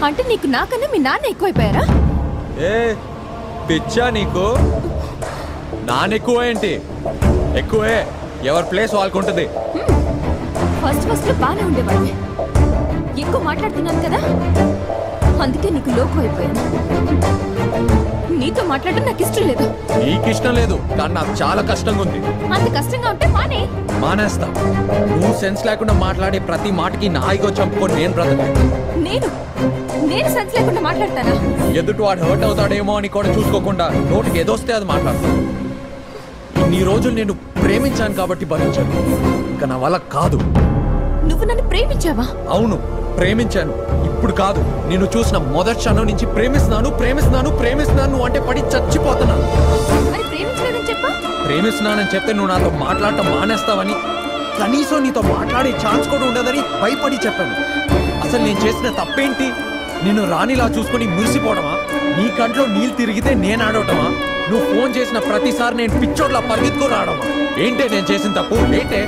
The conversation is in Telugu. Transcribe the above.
అంటే నీకు నాకన్నా మీ నాన్న ఎక్కువైపోయారా? ఏ పిచ్చా నీకు? నాన్న ఎక్కువ ఏంటి? ఎక్కువే, ఎవరి ప్లేస్ వాళ్ళకు ఉంటుంది. ఫస్ట్ లో బాగానే ఉండేవాడిని, ఎక్కువ మాట్లాడుతున్నాను కదా అందుకే నీకు లోకం అయిపోయాను. నీతో మాట్లాడడం నాకు ఇష్టం లేదు. నీకు ఇష్టం లేదు కానీ నాకు చాలా కష్టంగా ఉంది. అంత కష్టంగా ఉంటే మానేస్తా. నువ్వు సెన్స్ లేకుండా మాట్లాడే ప్రతి మాటకి నా ఈగో చంపుకొని నేను బ్రతక. నేను సెన్స్ లేకుండా మాట్లాడతానా? ఎదుటి వాడు హర్ట్ అవుతాడేమో అని కూడా చూసుకోకుండా నోటికి ఏదొస్తే అది మాట్లాడతాను. ఇన్ని రోజులు నేను ప్రేమించాను కాబట్టి భరించాను, ఇంకా నా వల్ల కాదు. నువ్వు నన్ను ప్రేమించావా? అవును, ప్రేమించాను. ఇప్పుడు కాదు, నిన్ను చూసిన మొదటి క్షణం నుంచి ప్రేమిస్తున్నాను ప్రేమిస్తున్నాను ప్రేమిస్తున్నాను అంటే పడి చచ్చిపోతున్నాను. మరి ప్రేమించలేదని చెప్పా? ప్రేమిస్తున్నానని చెప్తే నువ్వు నాతో మాట్లాడటం మానేస్తావని, కనీసం నీతో మాట్లాడే ఛాన్స్ కూడా ఉండదని భయపడి చెప్పాను. అసలు నేను చేసిన తప్పేంటి? నిన్ను రాణిలా చూసుకుని మురిసిపోవడమా? నీ కంట్లో నీళ్ళు తిరిగితే నేను ఆడవటమా? నువ్వు ఫోన్ చేసిన ప్రతిసారి నేను పిచ్చోడ్లా పరిగెత్తుకు రావడమా? ఏంటే నేను చేసిన తప్పు? ఏంటే?